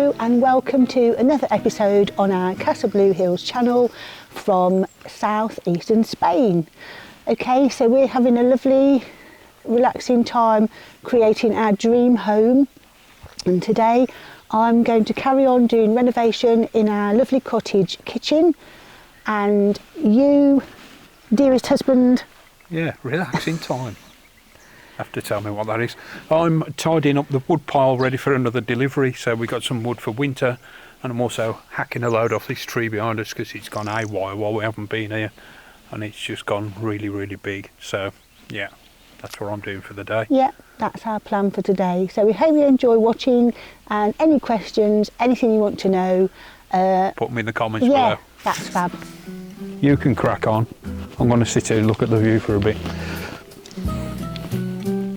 Hello and welcome to another episode on our Castilla La Hills channel from southeastern Spain. Okay, so we're having a lovely relaxing time creating our dream home, and today I'm going to carry on doing renovation in our lovely cottage kitchen. And you, dearest husband? Yeah, relaxing time. Have to tell me what that is. I'm tidying up the wood pile ready for another delivery, so we got some wood for winter, and I'm also hacking a load off this tree behind us because it's gone haywire while we haven't been here, and it's just gone really big. So yeah, that's what I'm doing for the day. Yeah, that's our plan for today. So we hope you enjoy watching, and any questions, anything you want to know, put them in the comments below. Yeah, that's fab. You can crack on. I'm going to sit here and look at the view for a bit.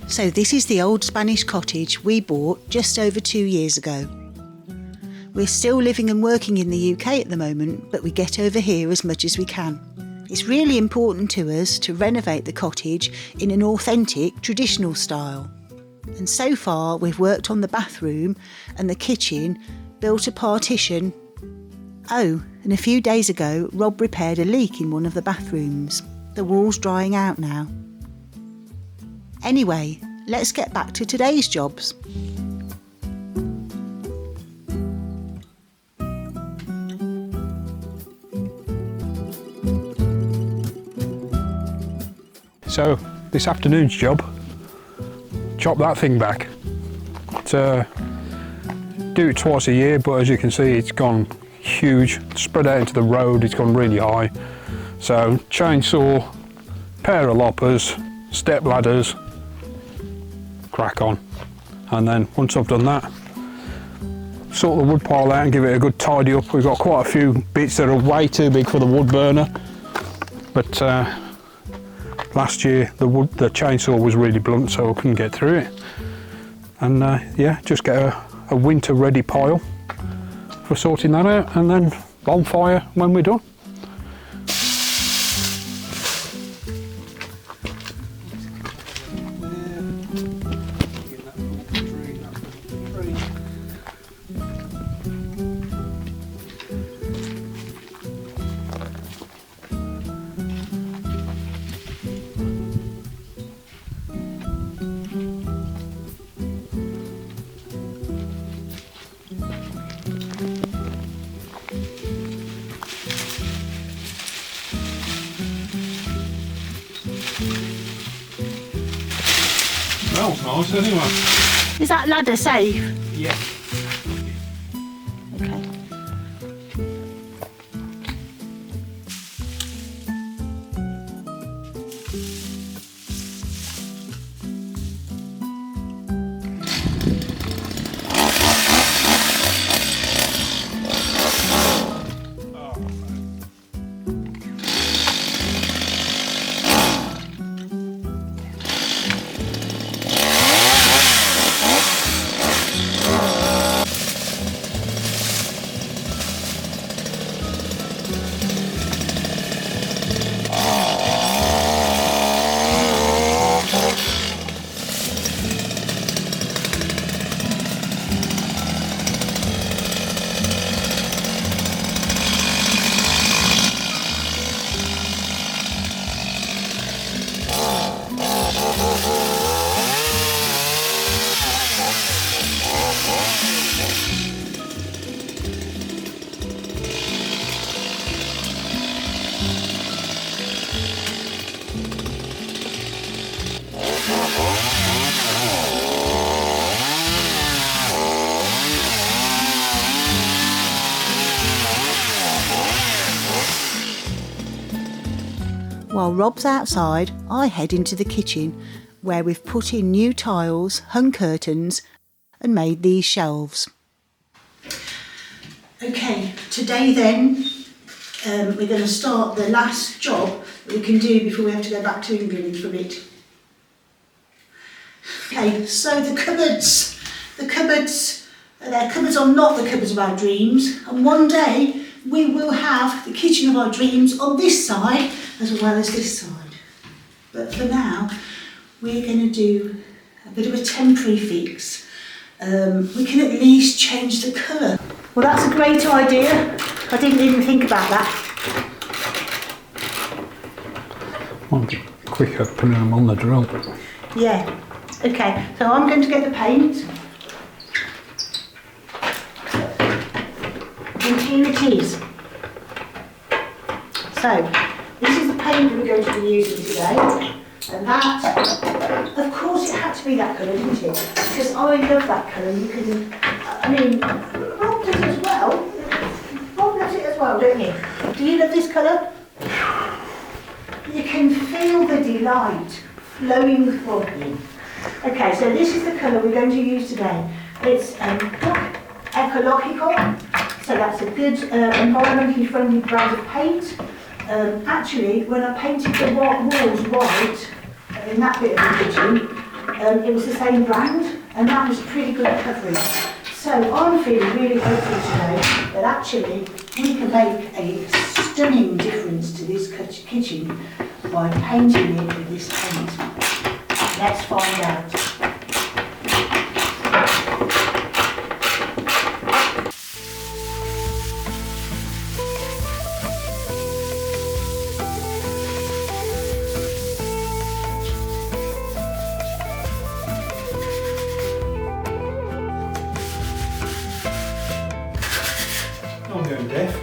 So this is the old Spanish cottage we bought just over 2 years ago. We're still living and working in the UK at the moment, but we get over here as much as we can. It's really important to us to renovate the cottage in an authentic, traditional style. And so far we've worked on the bathroom and the kitchen, built a partition. Oh, and a few days ago Rob repaired a leak in one of the bathrooms. The wall's drying out now. Anyway, let's get back to today's jobs. So, this afternoon's job, chop that thing back. Do it twice a year, but as you can see it's gone huge, spread out into the road, it's gone really high. So, chainsaw, pair of loppers, step ladders, crack on. And then once I've done that, sort the wood pile out and give it a good tidy up. We've got quite a few bits that are way too big for the wood burner, but last year the chainsaw was really blunt, so I couldn't get through it. And yeah, just get a winter ready pile for sorting that out, and then bonfire when we're done. Smells nice anyway. Is that ladder safe? Yeah. Okay. While Rob's outside, I head into the kitchen where we've put in new tiles, hung curtains and made these shelves. Okay, today then we're going to start the last job that we can do before we have to go back to England for a bit. Okay, so the cupboards are not the cupboards of our dreams, and one day we will have the kitchen of our dreams on this side as well as this side. But for now, we're going to do a bit of a temporary fix we can at least change the colour. Well, that's a great idea. I didn't even think about that. Might be quicker putting them on the drill. Yeah. Okay, so I'm going to get the paint. And here it is. So, this is the paint that we're going to be using today. And that, of course it had to be that colour, didn't it? Because I love that colour. You can, I mean, Rob does as well. Rob loves it as well, don't you? Do you love this colour? You can feel the delight flowing from you. Okay, so this is the colour we're going to use today. It's ecological, so that's a good environmentally friendly brand of paint. Actually, when I painted the walls white in that bit of the kitchen, it was the same brand, and that was pretty good coverage. So I'm feeling really hopeful today that actually we can make a stunning difference to this kitchen by painting it with this paint. Let's find out. I'm going deaf.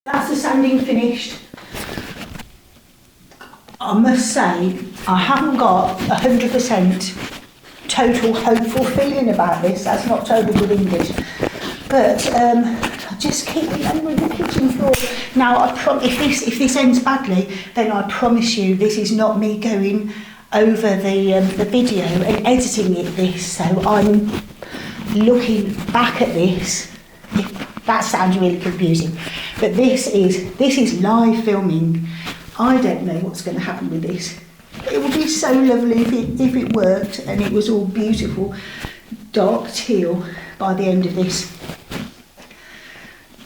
That's the sanding finished. I must say, I haven't got 100% total hopeful feeling about this. That's not totally good English. But I just keep remembering the kitchen floor. Now, if this ends badly, then I promise you this is not me going over the video and editing this. So I'm looking back at this. That sounds really confusing, but this is live filming. I don't know what's going to happen with this. It would be so lovely if it worked and it was all beautiful dark teal by the end of this.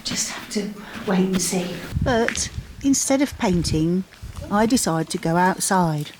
Just have to wait and see. But instead of painting, I decide to go outside.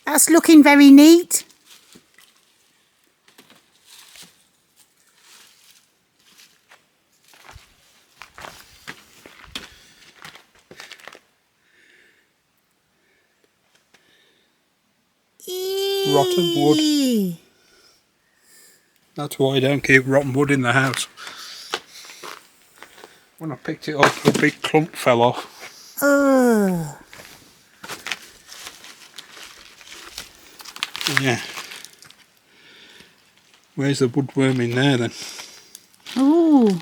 That's looking very neat. Rotten wood. That's why I don't keep rotten wood in the house. When I picked it up, a big clump fell off. Ugh. Yeah. Where's the woodworm in there then? Ooh.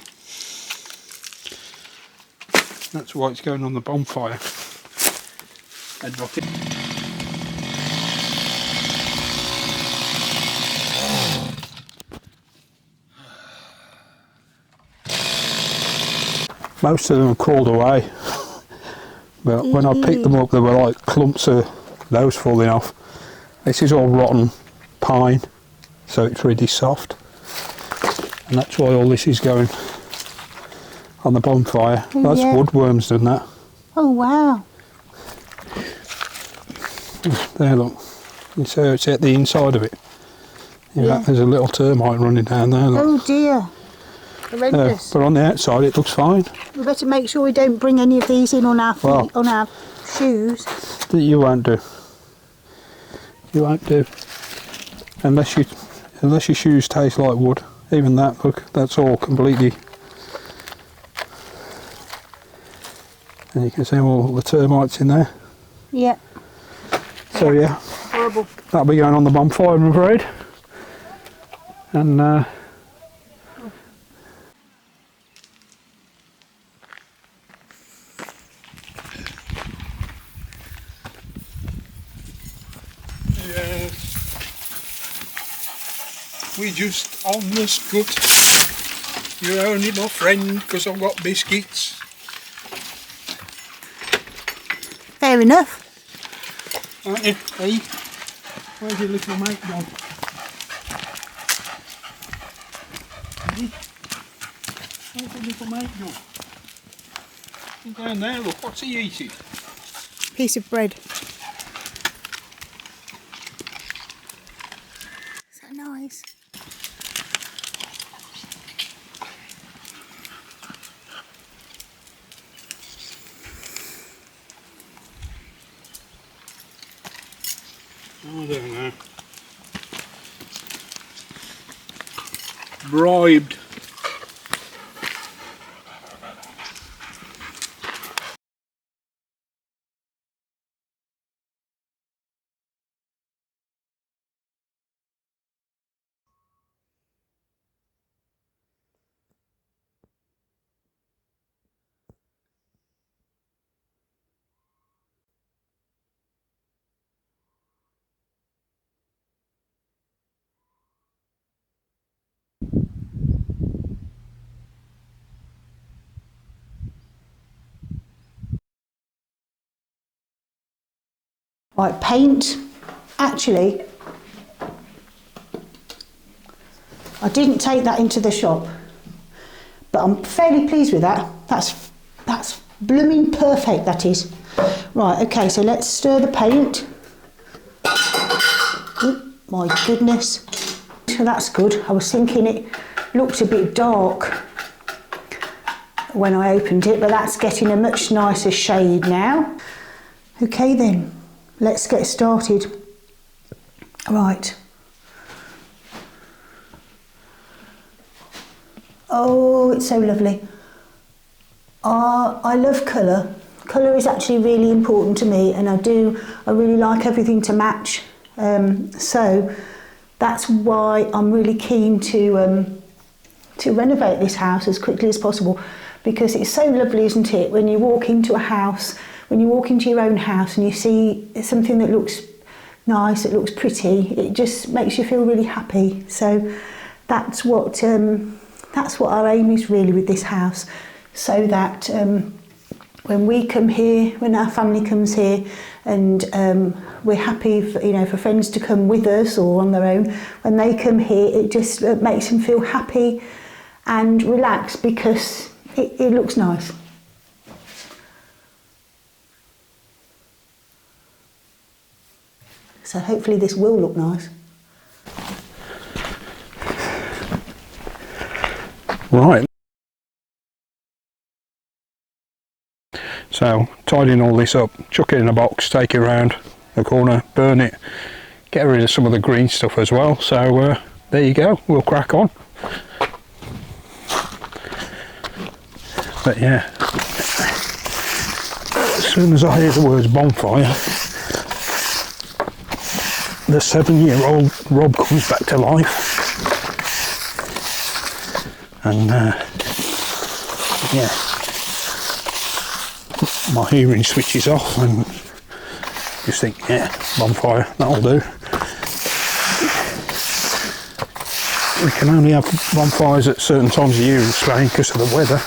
That's why it's going on the bonfire. And what it most of them are crawled away, but when I picked them up they were like clumps of those falling off. This is all rotten pine, so it's really soft, and that's why all this is going on the bonfire. That's woodworms done that. Oh wow. There, look. You see it's at the inside of it. In fact, there's a little termite running down there. Look. Oh dear. Horrendous. But on the outside it looks fine. We better make sure we don't bring any of these in on our feet, Well, on our shoes. That you won't do. You won't do. Unless your shoes taste like wood. Even that, look, that's all completely. And you can see all the termites in there. Yeah. So yeah, Horrible. that'll be going on the bonfire, I'm afraid. And we just on the scut. You're only my friend because I've got biscuits. Fair enough. Aren't you? Hey, where's your little mate gone? Hey, where's your little mate gone? He's down there, look, what's he eating? Piece of bread. So nice. I don't know. Bribed. Right, paint. Actually, I didn't take that into the shop, but I'm fairly pleased with that. That's blooming perfect, that is. Right, okay, so let's stir the paint. Oh, my goodness. So that's good. I was thinking it looked a bit dark when I opened it, but that's getting a much nicer shade now. Okay then. Let's get started. Right. Oh, it's so lovely. I love colour. Colour is actually really important to me, and I really like everything to match. So that's why I'm really keen to renovate this house as quickly as possible, because it's so lovely, isn't it, when you walk into a house, when you walk into your own house and you see something that looks nice, that looks pretty, it just makes you feel really happy. So that's what our aim is really with this house, so that when we come here, when our family comes here, and we're happy for friends to come with us or on their own, when they come here, it just makes them feel happy and relaxed because it looks nice. So hopefully this will look nice. Right. So, tidying all this up, chuck it in a box, take it around the corner, burn it, get rid of some of the green stuff as well. So, there you go, we'll crack on. But yeah, as soon as I hear the words bonfire, the 7-year-old Rob comes back to life. And yeah, my hearing switches off and just think, yeah, bonfire, that'll do. We can only have bonfires at certain times of year in Spain because of the weather.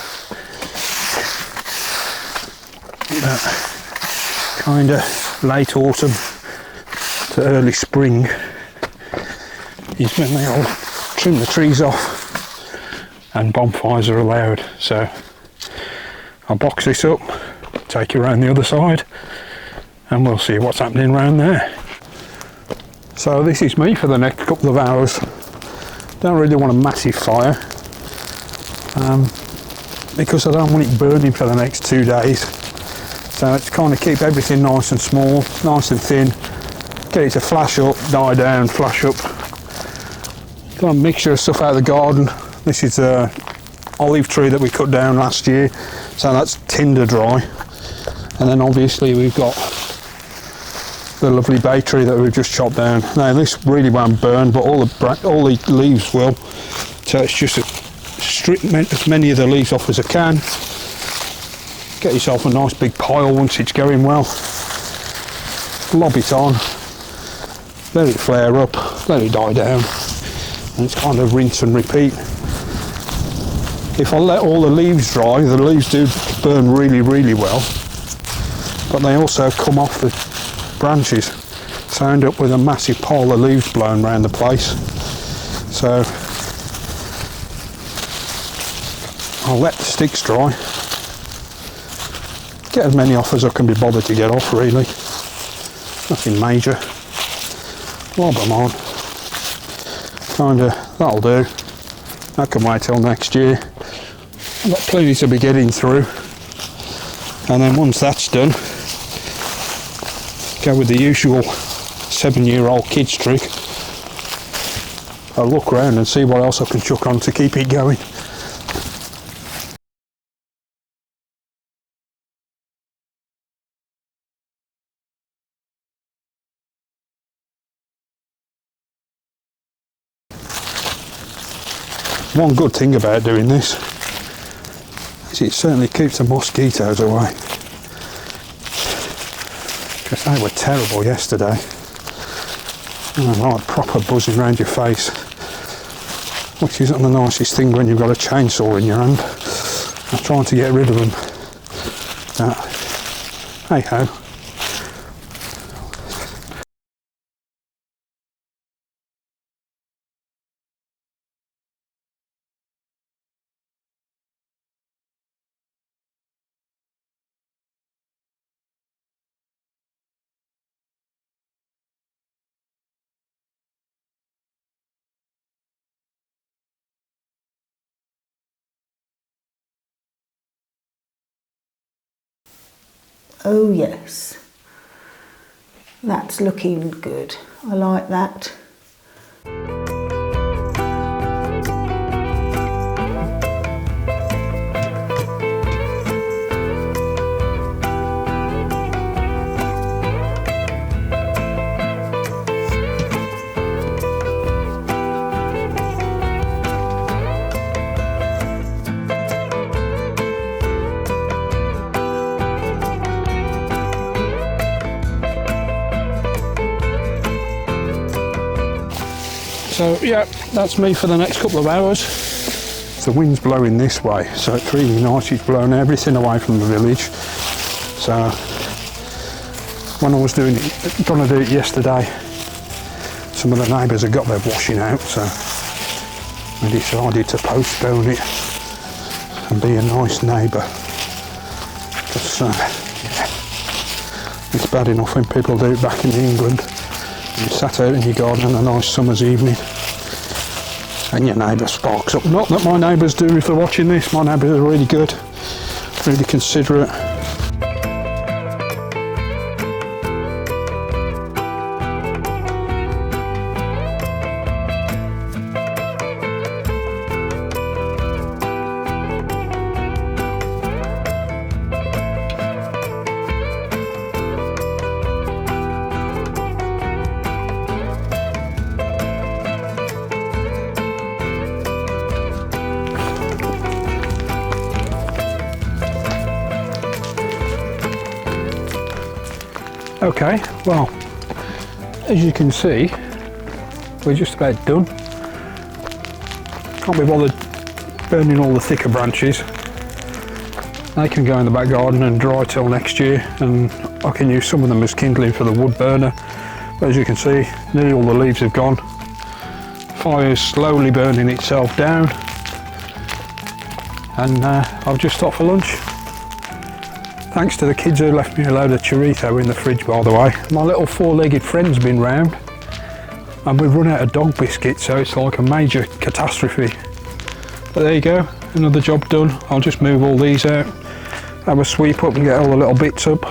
But kind of late autumn to early spring is when they all trim the trees off and bonfires are allowed. So I'll box this up, take it around the other side, and we'll see what's happening around there. So this is me for the next couple of hours. Don't really want a massive fire because I don't want it burning for the next 2 days. So it's kind of keep everything nice and small, nice and thin, get it to flash up, die down, flash up. Got a mixture of stuff out of the garden. This is an olive tree that we cut down last year, so that's tinder dry. And then obviously we've got the lovely bay tree that we've just chopped down. Now this really won't burn, but all the leaves will. So it's just strip as many of the leaves off as I can. Get yourself a nice big pile once it's going well. Lob it on, let it flare up, let it die down, and it's kind of rinse and repeat. If I let all the leaves dry, the leaves do burn really, really well, but they also come off the branches, so I end up with a massive pile of leaves blown around the place. So I'll let the sticks dry, get as many off as I can be bothered to get off, really. Nothing major. Lob them on. Kinda, that'll do. That can wait till next year. I've got plenty to be getting through. And then once that's done, go with the usual 7-year-old kids trick. I'll look around and see what else I can chuck on to keep it going. One good thing about doing this is it certainly keeps the mosquitoes away, because they were terrible yesterday. Like proper buzzing around your face, which isn't the nicest thing when you've got a chainsaw in your hand. I'm trying to get rid of them. Hey ho. Oh yes, that's looking good. I like that. So yeah, that's me for the next couple of hours. The wind's blowing this way, so it's really nice. It's blown everything away from the village. So when I was going to do it yesterday, some of the neighbours had got their washing out, so I decided to postpone it and be a nice neighbour. Because yeah, it's bad enough when people do it back in England. You sat out in your garden on a nice summer's evening and your neighbour sparks up. Not that my neighbours do if they're watching this. My neighbours are really good, really considerate. Okay, well, as you can see, we're just about done. Can't be bothered burning all the thicker branches. They can go in the back garden and dry till next year, and I can use some of them as kindling for the wood burner. But as you can see, nearly all the leaves have gone. Fire's slowly burning itself down, and I've just stopped for lunch. Thanks to the kids who left me a load of chorizo in the fridge, by the way. My little four-legged friend's been round, and we've run out of dog biscuits, so it's like a major catastrophe. But there you go, another job done. I'll just move all these out, have a sweep up and get all the little bits up,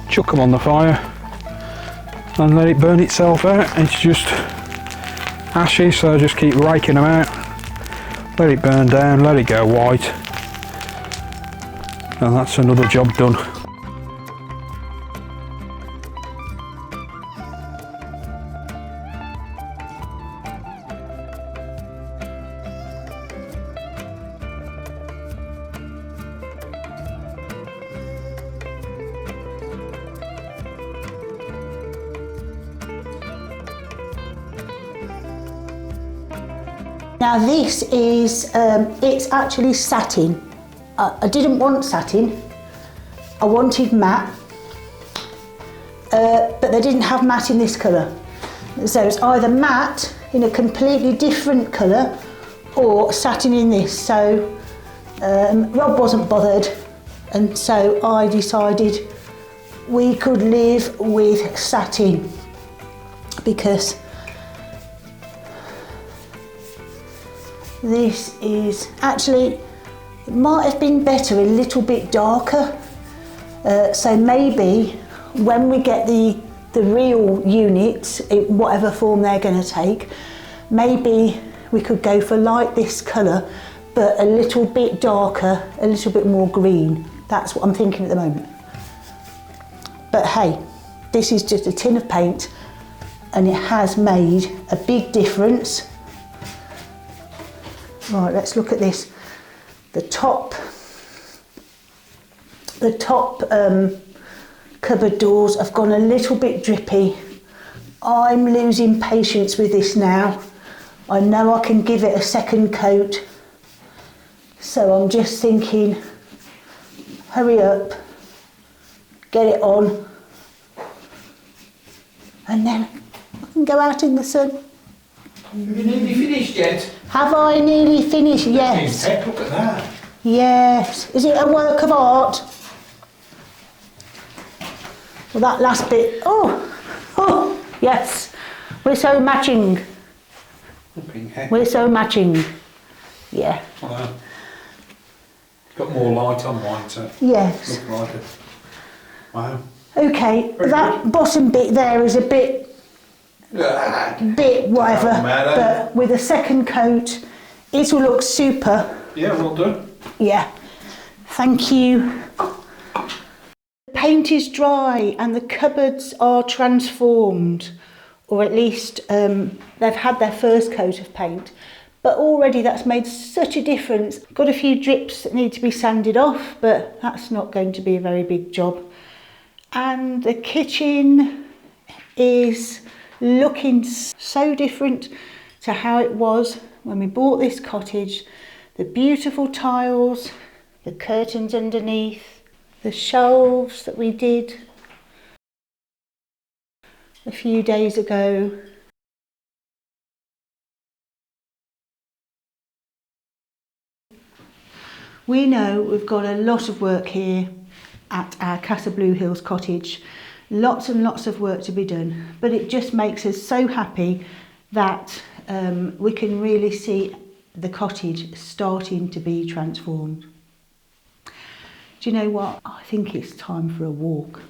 chuck them on the fire, and let it burn itself out. It's just ashes, so I just keep raking them out, let it burn down, let it go white, and that's another job done. Now this is, it's actually satin. I didn't want satin, I wanted matte, but they didn't have matte in this colour. So it's either matte in a completely different colour or satin in this. So Rob wasn't bothered, and so I decided we could live with satin, because this is actually, it might have been better a little bit darker. So maybe when we get the real units, in whatever form they're going to take, maybe we could go for like this colour, but a little bit darker, a little bit more green. That's what I'm thinking at the moment. But hey, this is just a tin of paint, and it has made a big difference. Right, let's look at this. The top cupboard doors have gone a little bit drippy. I'm losing patience with this now. I know I can give it a second coat, so I'm just thinking, hurry up, get it on, and then I can go out in the sun. Have you nearly finished yet? Have I nearly finished? Yes. Heck, look at that. Yes. Is it a work of art? Well, that last bit. Oh, yes. We're so matching. Flipping heck. We're so matching. Yeah. Wow. Got more light on mine, so Yes. look like it. Wow. Okay, Very that good. bottom bit there is a bit whatever, Doesn't matter. but with a second coat, it'll look super. Yeah, well done. Yeah. Thank you. The paint is dry and the cupboards are transformed, or at least they've had their first coat of paint, but already that's made such a difference. Got a few drips that need to be sanded off, but that's not going to be a very big job. And the kitchen is looking so different to how it was when we bought this cottage. The beautiful tiles, the curtains underneath, the shelves that we did a few days ago. We know we've got a lot of work here at our Castilla cottage. Lots and lots of work to be done, but it just makes us so happy that we can really see the cottage starting to be transformed. Do you know what? I think it's time for a walk.